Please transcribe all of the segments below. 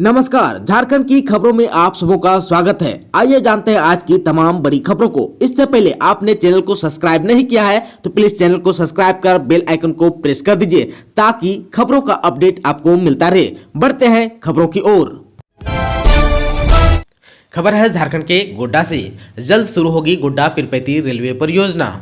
नमस्कार, झारखंड की खबरों में आप सबों का स्वागत है। आइए जानते हैं आज की तमाम बड़ी खबरों को। इससे पहले आपने चैनल को सब्सक्राइब नहीं किया है तो प्लीज चैनल को सब्सक्राइब कर बेल आइकन को प्रेस कर दीजिए ताकि खबरों का अपडेट आपको मिलता रहे। बढ़ते हैं खबरों की ओर। खबर है झारखंड के गोड्डा से। जल्द शुरू होगी गोड्डा पीरपैंती रेलवे परियोजना।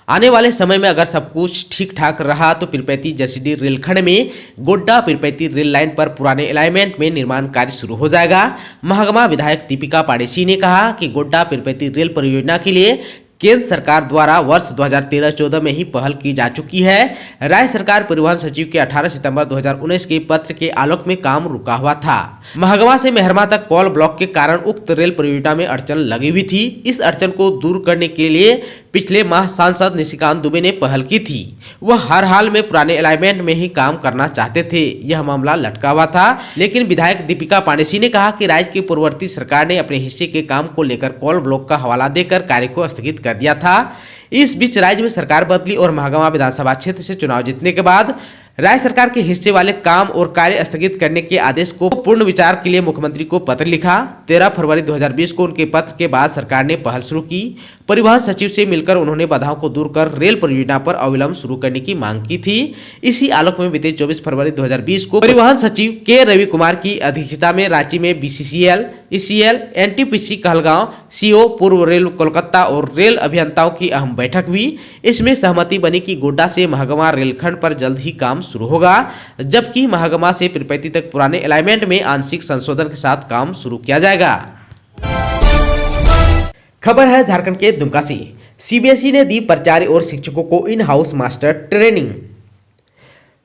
आने वाले समय में अगर सब कुछ ठीक ठाक रहा तो पीरपैंती जसीडीह रेलखंड में गोड्डा पीरपैंती रेल लाइन पर पुराने अलाइनमेंट में निर्माण कार्य शुरू हो जाएगा। महागमा विधायक दीपिका पांडेसी ने कहा कि गोड्डा पीरपैंती रेल परियोजना के लिए केंद्र सरकार द्वारा वर्ष 2013-14 में ही पहल की जा चुकी है। राज्य सरकार परिवहन सचिव के 18 सितंबर 2019 के पत्र के आलोक में काम रुका हुआ था। महागमा से मेहरमा तक कॉल ब्लॉक के कारण उक्त रेल परियोजना में अड़चन लगी हुई थी। इस अड़चन को दूर करने के लिए पिछले माह सांसद निशिकांत दुबे ने पहल की थी। वह हर हाल में पुराने अलाइनमेंट में ही काम करना चाहते थे। यह मामला लटका हुआ था, लेकिन विधायक दीपिका पांडेसी ने कहा कि राज्य की पूर्ववर्ती सरकार ने अपने हिस्से के काम को लेकर कॉल ब्लॉक का हवाला देकर कार्य को स्थगित कर दिया था। इस बीच राज्य में सरकार बदली और महागमा विधानसभा क्षेत्र से चुनाव जीतने के बाद राज्य सरकार के हिस्से वाले काम और कार्य स्थगित करने के आदेश को पूर्ण विचार के लिए मुख्यमंत्री को पत्र लिखा। 13 फरवरी 2020 को उनके पत्र के बाद सरकार ने पहल शुरू की। परिवहन सचिव से मिलकर उन्होंने बाधाओं को दूर कर रेल परियोजना पर अविलंब शुरू करने की मांग की थी। इसी आलोक में बीते 24 फरवरी 2020 को परिवहन सचिव के रवि कुमार की अध्यक्षता में रांची में BCCL, ECL, NTPC Kahalgaon, CO, पूर्व रेल कोलकाता और रेल अभियंताओं की अहम बैठक हुई। इसमें सहमति बनी कि गोड्डा से महागमा रेलखंड पर जल्द ही काम शुरू होगा, जबकि महागमा से पीरपैंती तक पुराने अलाइनमेंट में आंशिक संशोधन के साथ काम शुरू किया जाएगा। खबर है झारखंड के दुमका से। CBSE ने दी प्राचार्य और शिक्षकों को in house master training.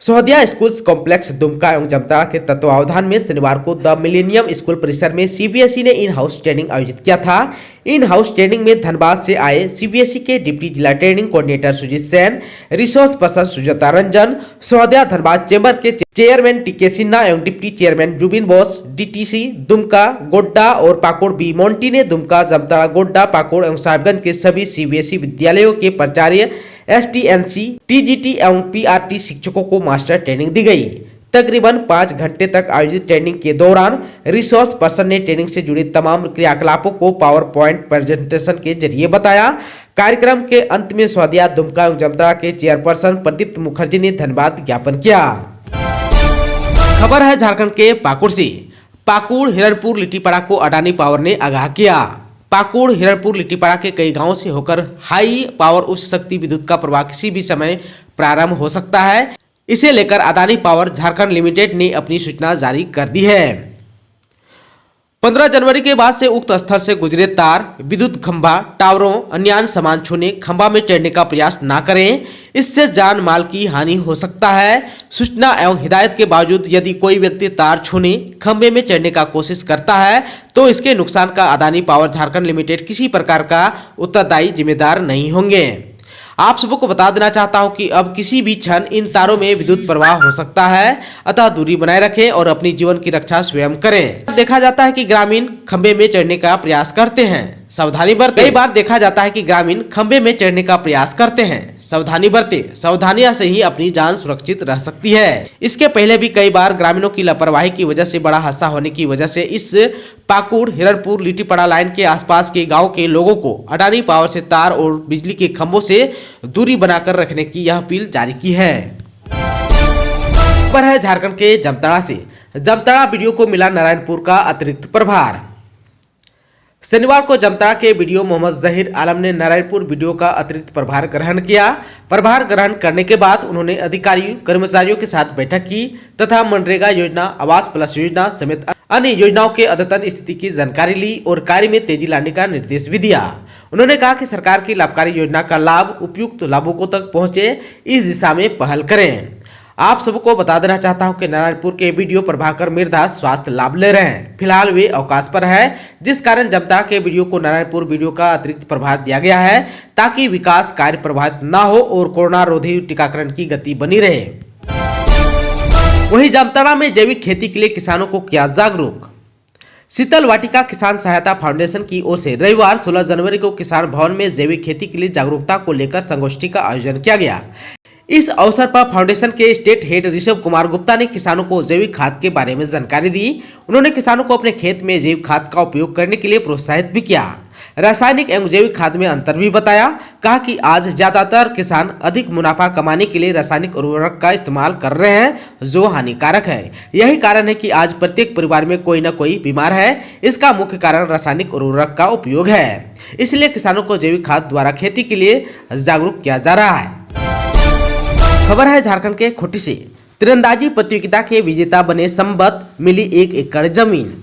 Sahodaya schools complex Dumka एवं जामताड़ा के तत्वावधान में शनिवार को द मिलेनियम स्कूल परिसर में CBSE ने इन हाउस ट्रेनिंग आयोजित किया था। इन हाउस ट्रेनिंग में धनबाद से आए CBSE के डिप्टी जिला training coordinator Sujit Sen, resource person Sujata Ranjan, Sahodaya Dhanbad chamber के चेयरमैन TK सिन्हा एवं deputy chairman Zubin Bose, DTC Dumka, Godda और पाकुड़ B मोंटी ने दुमका, जामताड़ा, गोड्डा, पाकुड़ एवं साहिबगंज के सभी CBSE विद्यालयों के प्राचार्य, STNC, TGT एवं PRT शिक्षकों को मास्टर ट्रेनिंग दी गई। तकरीबन 5 घंटे तक आयोजित ट्रेनिंग के दौरान रिसोर्स पर्सन ने ट्रेनिंग से जुड़े तमाम क्रियाकलापों को पावर पॉइंट प्रेजेंटेशन के जरिए बताया। कार्यक्रम के अंत में सोहदिया दुमका एवं जामताड़ा के चेयरपर्सन प्रदीप्त मुखर्जी ने धन्यवाद ज्ञापन किया। खबर है झारखंड के पाकुड़ से। पाकुड़ हिरणपुर लिट्टीपाड़ा को अडानी पावर ने आगाह किया। पाकुड़ हिरणपुर लिट्टीपाड़ा के कई गांवों से होकर हाई पावर उच्च शक्ति विद्युत का प्रवाह किसी भी समय प्रारंभ हो सकता है। इसे लेकर अडानी पावर झारखंड लिमिटेड ने अपनी सूचना जारी कर दी है। 15 जनवरी के बाद से उक्त स्थल से गुजरे तार, विद्युत खंभा, टावरों, अन्य सामान छूने, खंभा में चढ़ने का प्रयास न करें। इससे जान माल की हानि हो सकता है। सूचना एवं हिदायत के बावजूद यदि कोई व्यक्ति तार छूने, खंभे में चढ़ने का कोशिश करता है तो इसके नुकसान का अडानी पावर झारखंड लिमिटेड किसी प्रकार का उत्तरदायी जिम्मेदार नहीं होंगे। आप सबको बता देना चाहता हूं कि अब किसी भी क्षण इन तारों में विद्युत प्रवाह हो सकता है, अतः दूरी बनाए रखें और अपनी जीवन की रक्षा स्वयं करें। देखा जाता है कि ग्रामीण खंभे में चढ़ने का प्रयास करते हैं, सावधानी बरतें। कई बार देखा जाता है कि ग्रामीण खंभे में चढ़ने का प्रयास करते हैं, सावधानी बरतें। सावधानियां से ही अपनी जान सुरक्षित रह सकती है। इसके पहले भी कई बार ग्रामीणों की लापरवाही की वजह से बड़ा हादसा होने की वजह से इस पाकुड़ हिरणपुर लिट्टीपाड़ा लाइन के आसपास के गाँव के लोगों को अडानी पावर से तार और बिजली के खंभों से दूरी बनाकर रखने की यह अपील जारी की है। खबर है झारखंड के जामताड़ा से। जामताड़ा वीडियो को मिला नारायणपुर का अतिरिक्त प्रभार। शनिवार को जामताड़ा के वीडियो मोहम्मद जहीर आलम ने नारायणपुर वीडियो का अतिरिक्त प्रभार ग्रहण किया। प्रभार ग्रहण करने के बाद उन्होंने अधिकारियों कर्मचारियों के साथ बैठक की तथा मनरेगा योजना, आवास प्लस योजना समेत अन्य योजनाओं के अद्यतन स्थिति की जानकारी ली और कार्य में तेजी लाने का निर्देश भी दिया। उन्होंने कहा कि सरकार की लाभकारी योजना का लाभ उपयुक्त लाभुकों तक पहुंचे, इस दिशा में पहल करें। आप सबको बता देना चाहता हूं कि नारायणपुर के वीडियो प्रभाकर मिर्धास स्वास्थ्य लाभ ले रहे हैं। फिलहाल वे अवकाश पर है, जिस कारण जामताड़ा के वीडियो को नारायणपुर वीडियो का अतिरिक्त प्रभार दिया गया है ताकि विकास कार्य प्रभावित न हो और कोरोना रोधी टीकाकरण की गति बनी रहे। वहीं जामताड़ा में जैविक खेती के लिए किसानों को किया जागरूक। शीतल वाटिका किसान सहायता फाउंडेशन की ओर से रविवार 16 जनवरी को किसान भवन में जैविक खेती के लिए जागरूकता को लेकर संगोष्ठी का आयोजन किया गया। इस अवसर पर फाउंडेशन के स्टेट हेड ऋषभ कुमार गुप्ता ने किसानों को जैविक खाद के बारे में जानकारी दी। उन्होंने किसानों को अपने खेत में जैविक खाद का उपयोग करने के लिए प्रोत्साहित भी किया। रासायनिक एवं जैविक खाद में अंतर भी बताया। कहा कि आज ज्यादातर किसान अधिक मुनाफा कमाने के लिए रासायनिक उर्वरक का इस्तेमाल कर रहे हैं, जो हानिकारक है। यही कारण है कि आज प्रत्येक परिवार में कोई न कोई बीमार है। इसका मुख्य कारण रासायनिक उर्वरक का उपयोग है। इसलिए किसानों को जैविक खाद द्वारा खेती के लिए जागरूक किया जा रहा है। खबर है झारखंड के खूंटी से। तीरंदाजी प्रतियोगिता के विजेता बने संबत, मिली 1 एकड़ जमीन।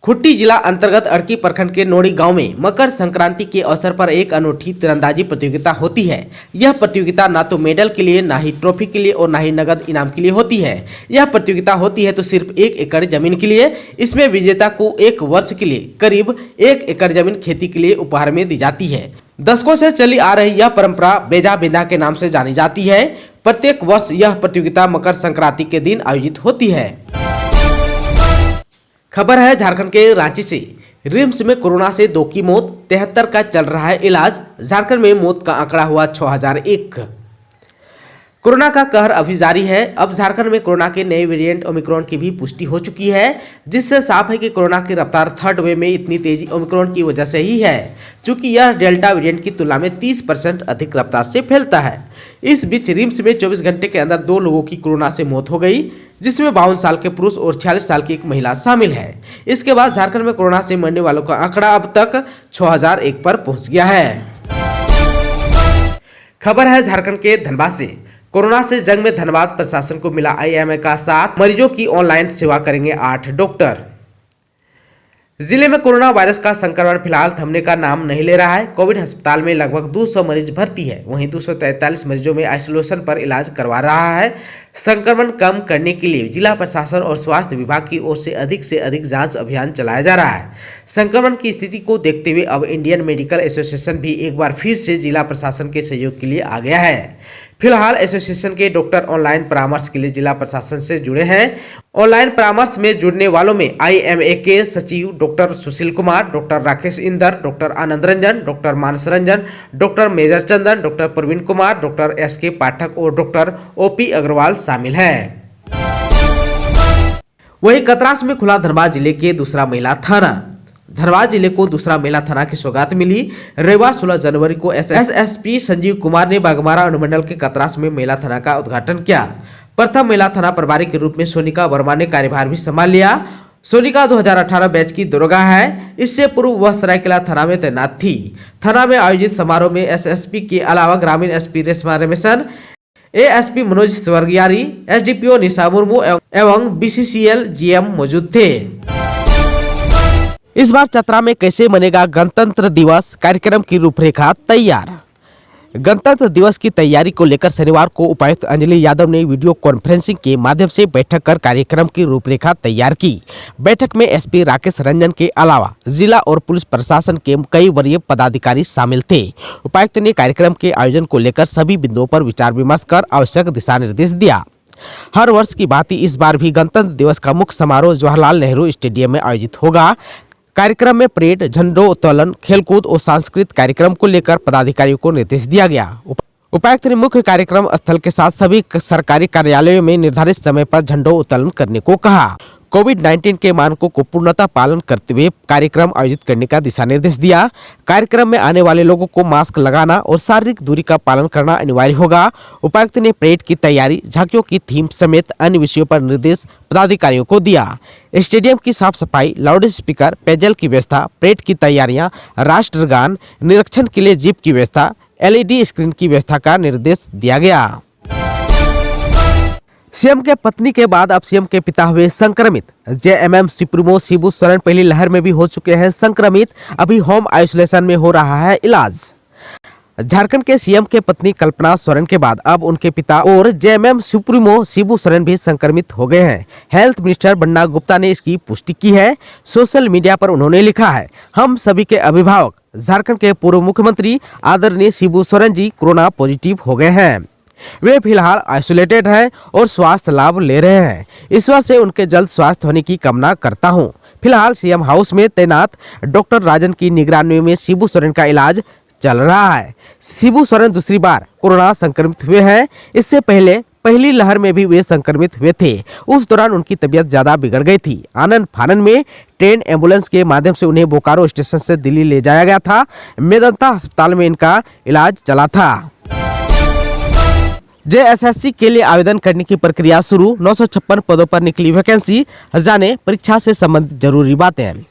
खूंटी जिला अंतर्गत अड़की प्रखंड के नोड़ी गांव में मकर संक्रांति के अवसर पर एक अनूठी तीरंदाजी प्रतियोगिता होती है। यह प्रतियोगिता ना तो मेडल के लिए, ना ही ट्रॉफी के लिए और ना ही नगद इनाम के लिए होती है। यह प्रतियोगिता होती है तो सिर्फ 1 एकड़ जमीन के लिए। इसमें विजेता को 1 वर्ष के लिए करीब 1 एकड़ जमीन खेती के लिए उपहार में दी जाती है। दशकों से चली आ रही यह परंपरा बेजा बिंदा के नाम से जानी जाती है। प्रत्येक वर्ष यह प्रतियोगिता मकर संक्रांति के दिन आयोजित होती है। खबर है झारखंड के रांची से। रिम्स में कोरोना से 2 की मौत, 73 का चल रहा है इलाज। झारखंड में मौत का आंकड़ा हुआ 6001। कोरोना का कहर अभी जारी है। अब झारखंड में कोरोना के नए वेरिएंट ओमिक्रॉन की भी पुष्टि हो चुकी है, जिससे साफ है कि कोरोना की रफ्तार थर्ड वेव में इतनी तेजी ओमिक्रॉन की वजह से ही है, क्योंकि यह डेल्टा वेरिएंट की तुलना में 30% अधिक रफ्तार से फैलता है। इस बीच रिम्स में 24 घंटे के अंदर 2 लोगों की कोरोना से मौत हो गई, जिसमें 52 साल के पुरुष और 46 साल की एक महिला शामिल है। इसके बाद झारखंड में कोरोना से मरने वालों का आंकड़ा अब तक 6001 पर पहुंच गया है। खबर है झारखंड के धनबाद से। कोरोना से जंग में धनबाद प्रशासन को मिला IMA का साथ। मरीजों की ऑनलाइन सेवा करेंगे 8 डॉक्टर। जिले में कोरोना वायरस का संक्रमण फिलहाल थमने का नाम नहीं ले रहा है। कोविड अस्पताल में लगभग 200 मरीज भर्ती है। वहीं 243 मरीजों में आइसोलेशन पर इलाज करवा रहा है। संक्रमण कम करने के लिए जिला प्रशासन और स्वास्थ्य विभाग की ओर से अधिक जांच अभियान चलाया जा रहा है। संक्रमण की स्थिति को देखते हुए अब इंडियन मेडिकल एसोसिएशन भी एक बार फिर से जिला प्रशासन के सहयोग के लिए आ गया है। फिलहाल एसोसिएशन के डॉक्टर ऑनलाइन परामर्श के लिए जिला प्रशासन से जुड़े हैं। ऑनलाइन परामर्श में जुड़ने वालों में IMA के सचिव doctor Sushil Kumar, doctor Rakesh Inder, doctor Anand Ranjan, doctor Manas Ranjan, doctor major Chandan, doctor Praveen Kumar, doctor SK Pathak और डॉक्टर OP अग्रवाल शामिल हैं। वहीं कतरास में खुला धनबाद जिले के दूसरा महिला थाना। धनबाद जिले को दूसरा महिला थाना की सौगात मिली। रविवार 16 जनवरी को SSP संजीव कुमार ने बागमारा अनुमंडल के कतरास में महिला थाना का उद्घाटन किया। प्रथम महिला थाना प्रभारी के रूप में सोनिका वर्मा ने कार्यभार भी संभाल लिया। सोनिका 2018 बैच की दरोगा है। इससे पूर्व वह सरायकेला थाना में तैनात थी। थाना में आयोजित समारोह में SSP के अलावा ग्रामीण SP Reshma Rameshan, ASP Manoj Swargiary, SDPO निशा मुर्मू एवं BCCL GM मौजूद थे। इस बार चतरा में कैसे मनेगा गणतंत्र दिवस, कार्यक्रम की रूपरेखा तैयार। गणतंत्र दिवस की तैयारी को लेकर शनिवार को उपायुक्त अंजलि यादव ने वीडियो कॉन्फ्रेंसिंग के माध्यम से बैठक कर कार्यक्रम की रूपरेखा तैयार की। बैठक में SP राकेश रंजन के अलावा जिला और पुलिस प्रशासन के कई वरीय पदाधिकारी शामिल थे। उपायुक्त ने कार्यक्रम के आयोजन को लेकर सभी बिंदुओं पर विचार विमर्श कर आवश्यक दिशा निर्देश दिया। हर वर्ष की भांति इस बार भी गणतंत्र दिवस का मुख्य समारोह जवाहरलाल नेहरू स्टेडियम में आयोजित होगा। कार्यक्रम में परेड, झंडोत्तोलन, खेलकूद और सांस्कृतिक कार्यक्रम को लेकर पदाधिकारियों को निर्देश दिया गया। उपायुक्त ने मुख्य कार्यक्रम स्थल के साथ सभी सरकारी कार्यालयों में निर्धारित समय पर झंडोत्तोलन करने को कहा। कोविड-19 के मानकों को पूर्णतः पालन करते हुए कार्यक्रम आयोजित करने का दिशा निर्देश दिया। कार्यक्रम में आने वाले लोगों को मास्क लगाना और शारीरिक दूरी का पालन करना अनिवार्य होगा। उपायुक्त ने परेड की तैयारी, झांकियों की थीम समेत अन्य विषयों पर निर्देश पदाधिकारियों को दिया। स्टेडियम की साफ सफाई, लाउड स्पीकर, पेयजल की व्यवस्था, परेड की तैयारियां, राष्ट्रगान, निरीक्षण के लिए जीप की व्यवस्था, LED स्क्रीन की व्यवस्था का निर्देश दिया गया। सीएम के पत्नी के बाद अब सीएम के पिता हुए संक्रमित। JMM सुप्रीमो शिबू सोरेन पहली लहर में भी हो चुके हैं संक्रमित। अभी होम आइसोलेशन में हो रहा है इलाज। झारखंड के सीएम के पत्नी कल्पना सोरेन के बाद अब उनके पिता और JMM सुप्रीमो शिबू सोरेन भी संक्रमित हो गए हैं। हेल्थ मिनिस्टर बन्ना गुप्ता ने इसकी पुष्टि की है। सोशल मीडिया पर उन्होंने लिखा है, हम सभी के अभिभावक झारखंड के पूर्व मुख्यमंत्री आदरणीय शिबू सोरेन जी कोरोना पॉजिटिव हो गए हैं। वे फिलहाल आइसोलेटेड हैं और स्वास्थ्य लाभ ले रहे हैं। ईश्वर से उनके जल्द स्वास्थ्य होने की कामना करता हूं। फिलहाल सीएम हाउस में तैनात डॉक्टर राजन की निगरानी में शिबू सोरेन का इलाज चल रहा है। शिबू सोरेन दूसरी बार कोरोना संक्रमित हुए हैं। इससे पहले पहली लहर में भी वे संक्रमित हुए थे। उस दौरान उनकी तबीयत ज्यादा बिगड़ गई थी। आनंद फानन में ट्रेन एम्बुलेंस के माध्यम से उन्हें बोकारो स्टेशन से दिल्ली ले जाया गया था। मेदांता अस्पताल में इनका इलाज चला था। जेएसएससी के लिए आवेदन करने की प्रक्रिया शुरू। 956 पदों पर निकली वैकेंसी। जाने परीक्षा से संबंधित जरूरी बातें।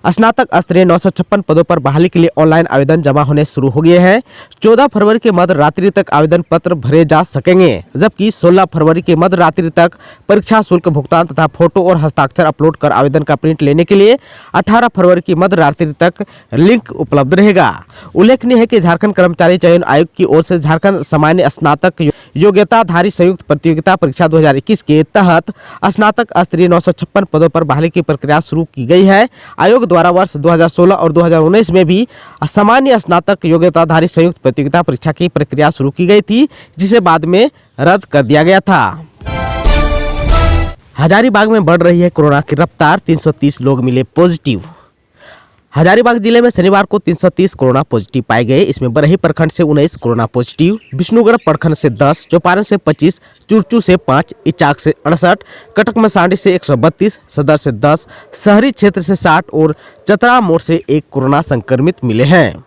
स्नातक स्तरीय 956 पदों पर बहाली के लिए ऑनलाइन आवेदन जमा होने शुरू हो गए हैं। 14 फरवरी के मध्य रात्रि तक आवेदन पत्र भरे जा सकेंगे, जबकि 16 फरवरी के मध्य रात्रि तक परीक्षा शुल्क भुगतान तथा फोटो और हस्ताक्षर अपलोड कर आवेदन का प्रिंट लेने के लिए 18 फरवरी की मध्य रात्रि तक लिंक उपलब्ध रहेगा। उल्लेखनीय है कि झारखंड कर्मचारी चयन आयोग की ओर से झारखंड सामान्य स्नातक योग्यताधारी संयुक्त प्रतियोगिता परीक्षा 2021 के तहत स्नातक स्तरीय 956 पदों पर बहाली की प्रक्रिया शुरू की गई है। आयोग द्वारा वर्ष 2016 और 2019 में भी सामान्य स्नातक योग्यताधारी संयुक्त प्रतियोगिता परीक्षा की प्रक्रिया शुरू की गई थी, जिसे बाद में रद्द कर दिया गया था। हजारीबाग में बढ़ रही है कोरोना की रफ्तार। 330 लोग मिले पॉजिटिव। हजारीबाग जिले में शनिवार को 330 कोरोना पॉजिटिव पाए गए। इसमें बरही प्रखंड से 19 कोरोना पॉजिटिव, विष्णुगढ़ प्रखंड से 10, चौपारण से 25, चुरचू से 5, इचाक से 68, कटक मसांडी से 132, सदर से 10, शहरी क्षेत्र से 60 और चतरा मोड़ से 1 कोरोना संक्रमित मिले हैं।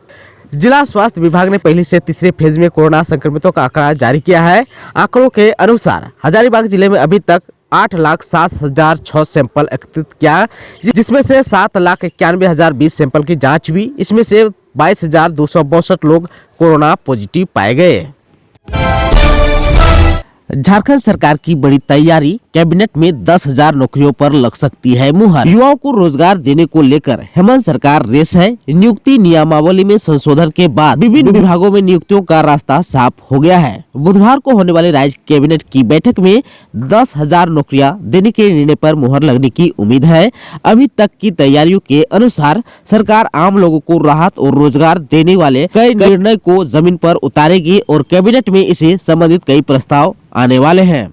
जिला स्वास्थ्य विभाग ने पहली से तीसरे फेज में कोरोना संक्रमितों का आंकड़ा जारी किया है। आंकड़ों के अनुसार हजारीबाग जिले में अभी तक 8,07,006 सैंपल एकत्रित किया, जिसमें से 7,91,020 सैंपल की जांच हुई। इसमें से 22,262 लोग कोरोना पॉजिटिव पाए गए। झारखंड सरकार की बड़ी तैयारी। कैबिनेट में 10,000 नौकरियों पर लग सकती है मुहर। युवाओं को रोजगार देने को लेकर हेमंत सरकार रेस है। नियुक्ति नियमावली में संशोधन के बाद विभिन्न विभागों में नियुक्तियों का रास्ता साफ हो गया है। बुधवार को होने वाली राज्य कैबिनेट की बैठक में 10,000 नौकरियां देने के निर्णय पर मुहर लगने की उम्मीद है। अभी तक की तैयारियों के अनुसार सरकार आम लोगों को राहत और रोजगार देने वाले कई निर्णय को जमीन पर उतारेगी और कैबिनेट में इसे संबंधित कई प्रस्ताव आने वाले हैं।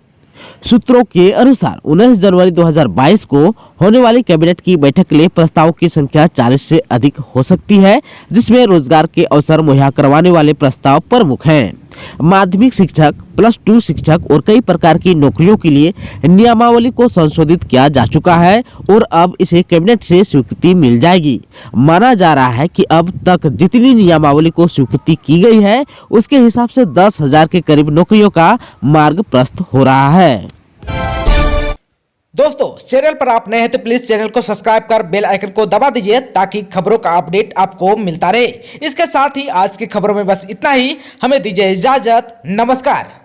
सूत्रों के अनुसार 19 जनवरी 2022 को होने वाली कैबिनेट की बैठक के लिए प्रस्तावों की संख्या 40 से अधिक हो सकती है, जिसमें रोजगार के अवसर मुहैया करवाने वाले प्रस्ताव प्रमुख हैं। माध्यमिक शिक्षक, +2 शिक्षक और कई प्रकार की नौकरियों के लिए नियमावली को संशोधित किया जा चुका है और अब इसे कैबिनेट से स्वीकृति मिल जाएगी। माना जा रहा है कि अब तक जितनी नियमावली को स्वीकृति की गई है, उसके हिसाब से 10,000 के करीब नौकरियों का मार्ग प्रशस्त हो रहा है। दोस्तों, चैनल पर आप नए हैं तो प्लीज चैनल को सब्सक्राइब कर बेल आइकन को दबा दीजिए, ताकि खबरों का अपडेट आपको मिलता रहे। इसके साथ ही आज की खबरों में बस इतना ही। हमें दीजिए इजाजत। नमस्कार।